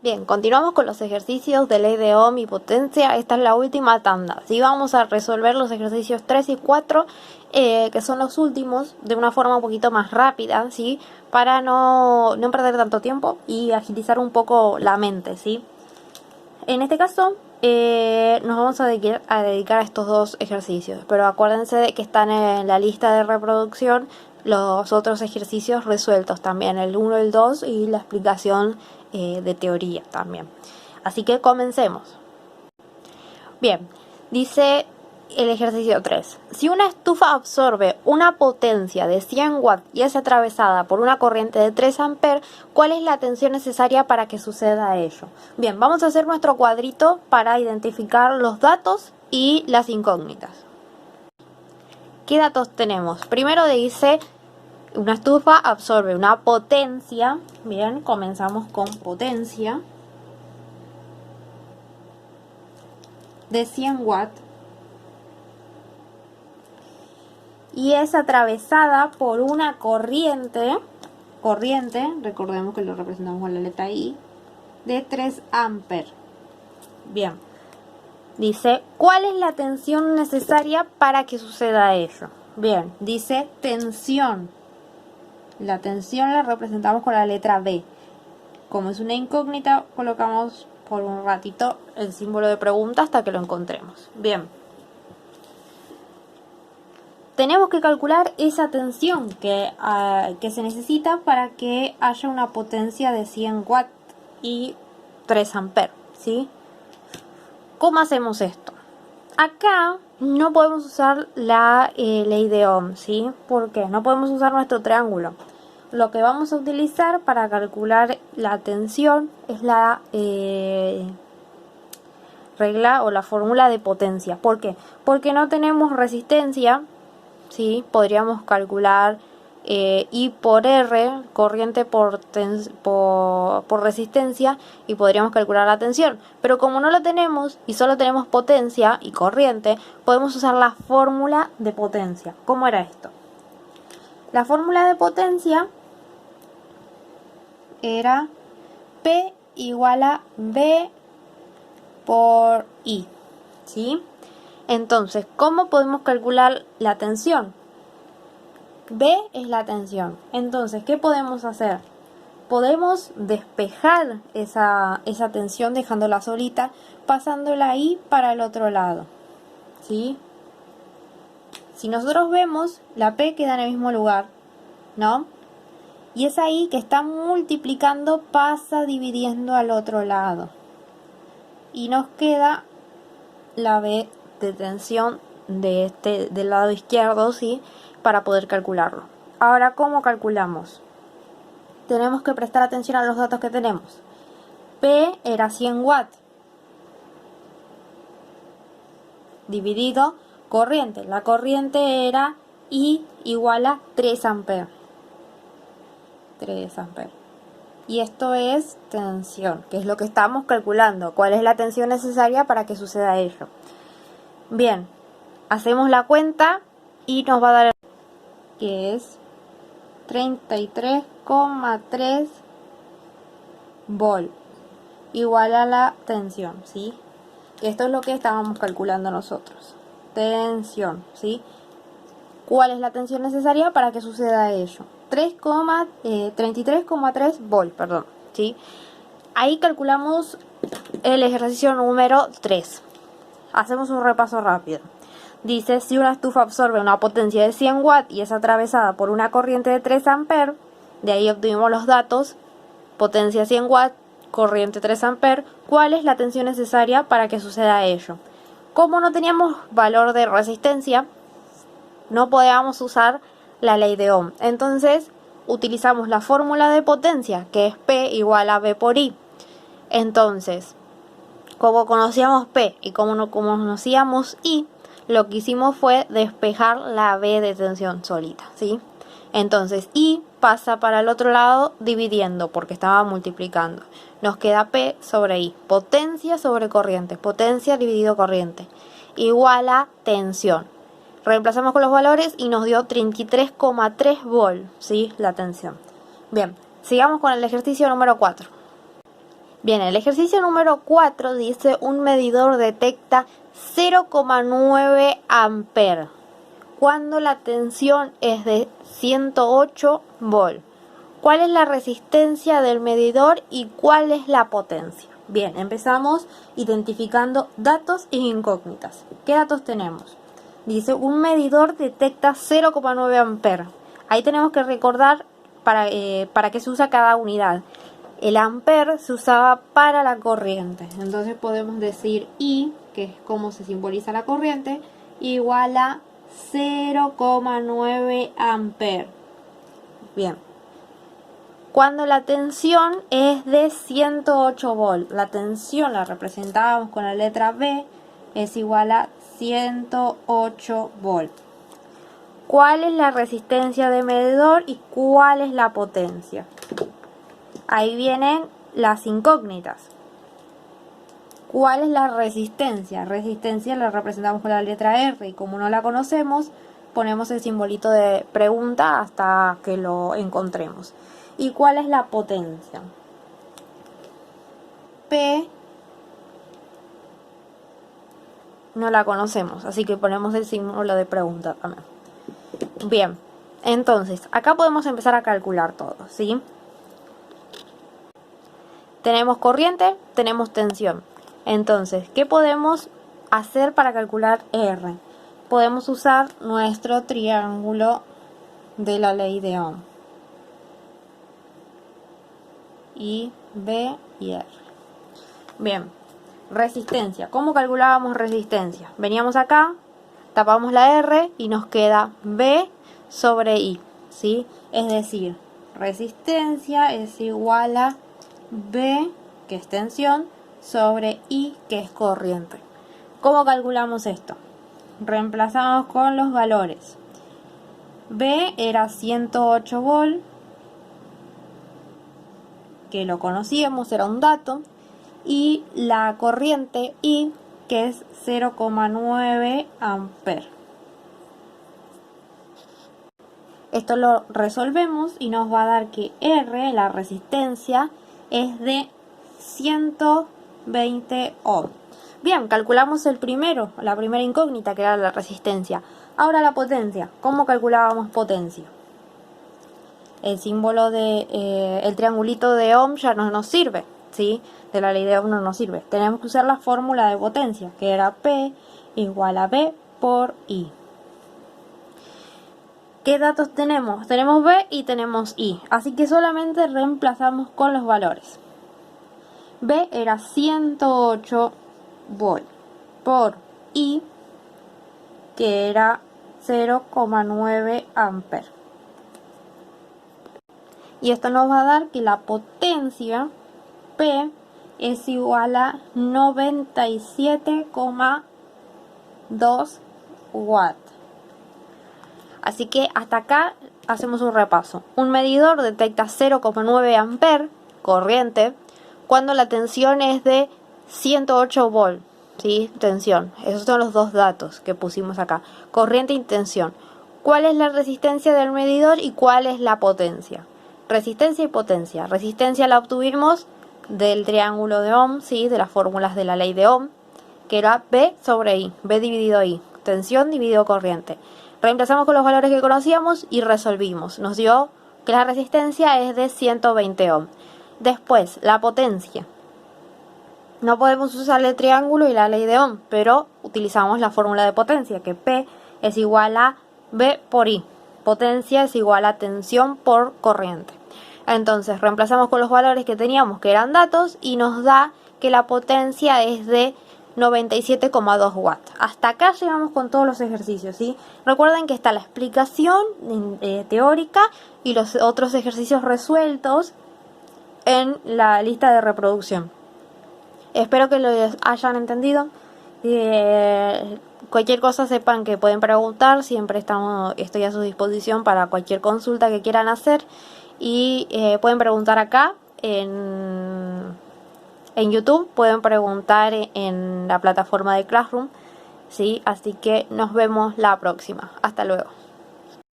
Bien, continuamos con los ejercicios de ley de Ohm y potencia. Esta es la última tanda. Sí, vamos a resolver los ejercicios 3 y 4, que son los últimos, de una forma un poquito más rápida, ¿sí? Para no perder tanto tiempo y agilizar un poco la mente, ¿sí? En este caso, nos vamos a dedicar a estos dos ejercicios, pero acuérdense de que están en la lista de reproducción los otros ejercicios resueltos también, el 1, el 2 y la explicación de teoría también. Así que comencemos. Bien, dice el ejercicio 3. Si una estufa absorbe una potencia de 100 watts y es atravesada por una corriente de 3 amperes, ¿cuál es la tensión necesaria para que suceda ello? Bien, vamos a hacer nuestro cuadrito para identificar los datos y las incógnitas. ¿Qué datos tenemos? Primero dice, una estufa absorbe una potencia. Bien, comenzamos con potencia de 100 watts y es atravesada por una corriente, recordemos que lo representamos con la letra I, de 3 amperes. Bien, dice, ¿cuál es la tensión necesaria para que suceda ello? Bien, dice tensión. La tensión la representamos con la letra B. Como es una incógnita, colocamos por un ratito el símbolo de pregunta hasta que lo encontremos. Bien. Tenemos que calcular esa tensión que se necesita para que haya una potencia de 100 watts y 3 amperes, ¿sí? ¿Cómo hacemos esto? Acá no podemos usar la ley de Ohm, ¿sí? ¿Por qué? No podemos usar nuestro triángulo. Lo que vamos a utilizar para calcular la tensión es la regla o la fórmula de potencia. ¿Por qué? Porque no tenemos resistencia, ¿sí? Podríamos calcular I por R, corriente por resistencia, y podríamos calcular la tensión. Pero como no lo tenemos y solo tenemos potencia y corriente, podemos usar la fórmula de potencia. ¿Cómo era esto? La fórmula de potencia era P igual a V por I, ¿sí? Entonces, ¿cómo podemos calcular la tensión? B es la tensión. Entonces, ¿qué podemos hacer? Podemos despejar esa tensión dejándola solita, pasando la I para el otro lado, ¿sí? Si nosotros vemos, la P queda en el mismo lugar, ¿no? Y esa I que está multiplicando pasa dividiendo al otro lado. Y nos queda la B de tensión del lado izquierdo, ¿sí? Para poder calcularlo. Ahora, ¿cómo calculamos? Tenemos que prestar atención a los datos que tenemos. P era 100 watts. Dividido corriente. La corriente era I igual a 3 amperes. 3 amperes. Y esto es tensión, que es lo que estamos calculando. ¿Cuál es la tensión necesaria para que suceda ello? Bien, hacemos la cuenta y nos va a dar que es 33,3 volt igual a la tensión, ¿sí? Esto es lo que estábamos calculando nosotros. Tensión, ¿sí? ¿Cuál es la tensión necesaria para que suceda ello? 33,3 volt, perdón, ¿sí? Ahí calculamos el ejercicio número 3. Hacemos un repaso rápido. Dice, si una estufa absorbe una potencia de 100 watts y es atravesada por una corriente de 3 amperes, de ahí obtuvimos los datos, potencia 100 watts, corriente 3 amperes, ¿cuál es la tensión necesaria para que suceda ello? Como no teníamos valor de resistencia, no podíamos usar la ley de Ohm. Entonces, utilizamos la fórmula de potencia, que es P igual a V por I. Entonces, como conocíamos P y como no conocíamos I, lo que hicimos fue despejar la B de tensión solita, ¿sí? Entonces, I pasa para el otro lado dividiendo, porque estaba multiplicando. Nos queda P sobre I. Potencia sobre corriente. Potencia dividido corriente. Igual a tensión. Reemplazamos con los valores y nos dio 33,3 volt, ¿sí? La tensión. Bien, sigamos con el ejercicio número 4. Bien, el ejercicio número 4 dice un medidor detecta 0,9 amperes cuando la tensión es de 108 volt. ¿Cuál es la resistencia del medidor y cuál es la potencia? Bien, empezamos identificando datos e incógnitas. ¿Qué datos tenemos? Dice, un medidor detecta 0,9 amperes. Ahí tenemos que recordar para qué se usa cada unidad. El amper se usaba para la corriente. Entonces podemos decir I, que es como se simboliza la corriente, igual a 0,9 amperes. Bien. Cuando la tensión es de 108 volt, la tensión la representábamos con la letra B, es igual a 108 volt. ¿Cuál es la resistencia de medidor y cuál es la potencia? Ahí vienen las incógnitas. ¿Cuál es la resistencia? Resistencia la representamos con la letra R y como no la conocemos, ponemos el simbolito de pregunta hasta que lo encontremos. ¿Y cuál es la potencia? P no la conocemos, así que ponemos el símbolo de pregunta también. Bien, entonces, acá podemos empezar a calcular todo, ¿sí? Tenemos corriente, tenemos tensión. Entonces, ¿qué podemos hacer para calcular R? Podemos usar nuestro triángulo de la ley de Ohm. I, B y R. Bien, resistencia. ¿Cómo calculábamos resistencia? Veníamos acá, tapamos la R y nos queda B sobre I, ¿sí? Es decir, resistencia es igual a B, que es tensión, sobre I, que es corriente. ¿Cómo calculamos esto? Reemplazamos con los valores. B era 108 volt, que lo conocíamos, era un dato, y la corriente I, que es 0,9 amperes. Esto lo resolvemos y nos va a dar que R, la resistencia, es de 120 ohm. Bien, calculamos la primera incógnita, que era la resistencia. Ahora la potencia. ¿Cómo calculábamos potencia? El símbolo de el triangulito de Ohm ya no nos sirve, ¿sí? De la ley de Ohm no nos sirve. Tenemos que usar la fórmula de potencia, que era P igual a B por I. ¿Qué datos tenemos? Tenemos B y tenemos I, así que solamente reemplazamos con los valores. B era 108 volt por I, que era 0,9 amperes. Y esto nos va a dar que la potencia P es igual a 97,2 watts. Así que hasta acá hacemos un repaso. Un medidor detecta 0,9 amperes, corriente, cuando la tensión es de 108 volt, ¿sí? Tensión. Esos son los dos datos que pusimos acá. Corriente y tensión. ¿Cuál es la resistencia del medidor y cuál es la potencia? Resistencia y potencia. Resistencia la obtuvimos del triángulo de Ohm, ¿sí? De las fórmulas de la ley de Ohm, que era B sobre I. B dividido I. Tensión dividido corriente. Reemplazamos con los valores que conocíamos y resolvimos. Nos dio que la resistencia es de 120 ohm. Después, la potencia. No podemos usar el triángulo y la ley de Ohm, pero utilizamos la fórmula de potencia, que P es igual a B por I. Potencia es igual a tensión por corriente. Entonces, reemplazamos con los valores que teníamos, que eran datos, y nos da que la potencia es de 97,2 watts. Hasta acá llegamos con todos los ejercicios, ¿sí? Recuerden que está la explicación teórica y los otros ejercicios resueltos en la lista de reproducción. Espero que lo hayan entendido. Cualquier cosa sepan que pueden preguntar. Siempre estoy a su disposición para cualquier consulta que quieran hacer. Y pueden preguntar acá en YouTube, pueden preguntar en la plataforma de Classroom, ¿sí? Así que nos vemos la próxima. Hasta luego.